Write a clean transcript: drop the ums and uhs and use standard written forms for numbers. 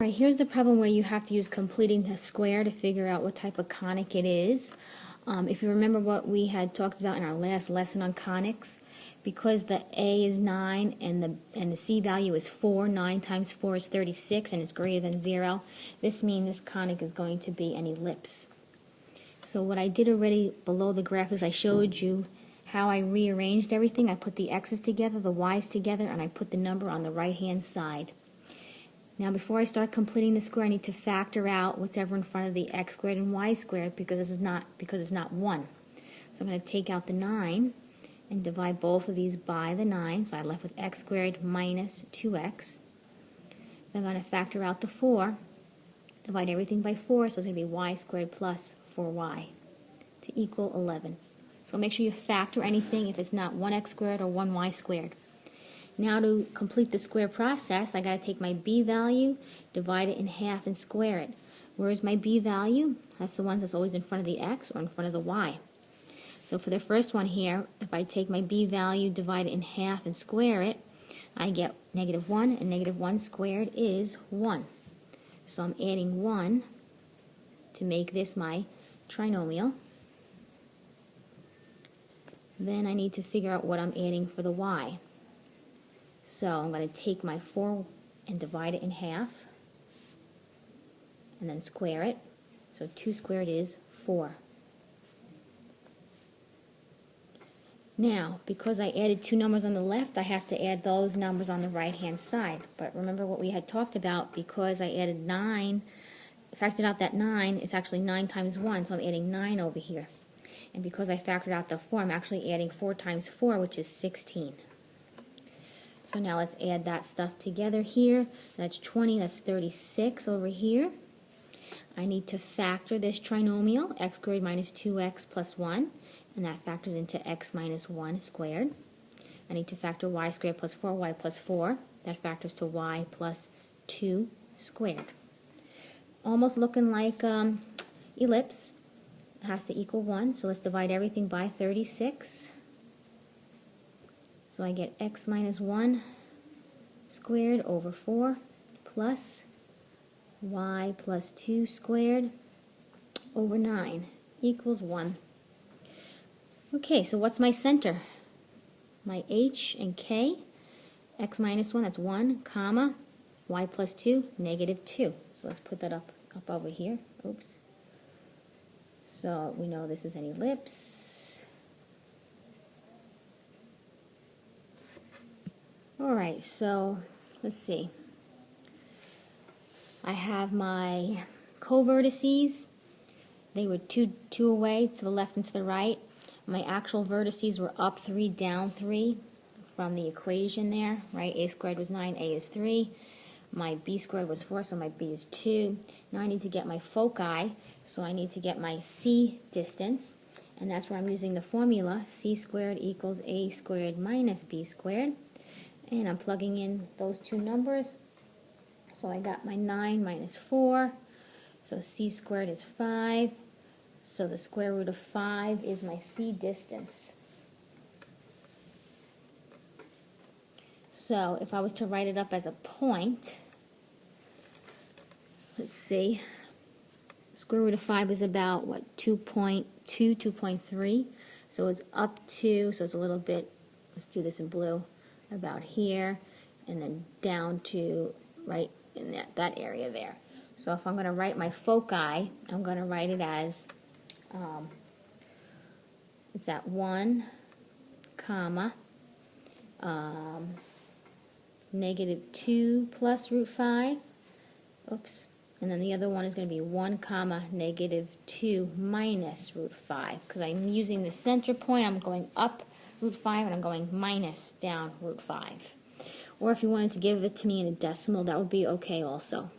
Alright, here's the problem where you have to use completing the square to figure out what type of conic it is. If you remember what we had talked about in our last lesson on conics, because the A is 9 and the C value is 4, 9 times 4 is 36 and it's greater than 0, this means this conic is going to be an ellipse. So what I did already below the graph is I showed you how I rearranged everything. I put the x's together, the y's together, and I put the number on the right hand side. Now before I start completing the square, I need to factor out what's ever in front of the x squared and y squared because it's not 1. So I'm going to take out the 9 and divide both of these by the 9. So I'm left with x squared minus 2x. Then I'm going to factor out the 4, divide everything by 4, so it's going to be y squared plus 4y to equal 11. So make sure you factor anything if it's not 1x squared or 1y squared. Now to complete the square process, I got to take my b value, divide it in half, and square it. Where is my b value? That's the one that's always in front of the x or in front of the y. So for the first one here, if I take my b value, divide it in half, and square it, I get -1, and -1 squared is 1. So I'm adding 1 to make this my trinomial. Then I need to figure out what I'm adding for the y. So I'm going to take my 4 and divide it in half, and then square it. So 2 squared is 4. Now, because I added 2 numbers on the left, I have to add those numbers on the right-hand side. But remember what we had talked about, because I added 9, factored out that 9, it's actually 9 times 1, so I'm adding 9 over here. And because I factored out the 4, I'm actually adding 4 times 4, which is 16. So now let's add that stuff together here. That's 20, that's 36 over here. I need to factor this trinomial, x squared minus 2x plus 1, and that factors into x minus 1 squared. I need to factor y squared plus 4y plus 4. That factors to y plus 2 squared. Almost looking like ellipse. It has to equal 1, so let's divide everything by 36. So I get x minus 1 squared over 4 plus y plus 2 squared over 9 equals 1. Okay, so what's my center? My h and k. X minus 1, that's 1, comma, y plus 2, -2. So let's put that up over here. Oops. So we know this is an ellipse. Alright, so let's see. I have my co-vertices. They were two away, to the left and to the right. My actual vertices were up 3, down 3 from the equation there, right? A squared was 9, A is 3. My b squared was 4, so my b is 2. Now I need to get my foci, so I need to get my c distance. And that's where I'm using the formula, c squared equals a squared minus b squared. And I'm plugging in those two numbers. So I got my 9 minus 4. So c squared is 5. So the square root of 5 is my c distance. So if I was to write it up as a point, let's see, square root of 5 is about, what, 2.2, 2.3. So it's up to, so it's a little bit, let's do this in blue, about here, and then down to right in that area there. So if I'm going to write my foci, I'm going to write it as, it's at 1, comma, -2 plus root 5, oops, and then the other one is going to be 1, comma, -2 minus root 5, because I'm using the center point, I'm going up root 5 and I'm going minus down root 5. Or if you wanted to give it to me in a decimal, that would be okay also.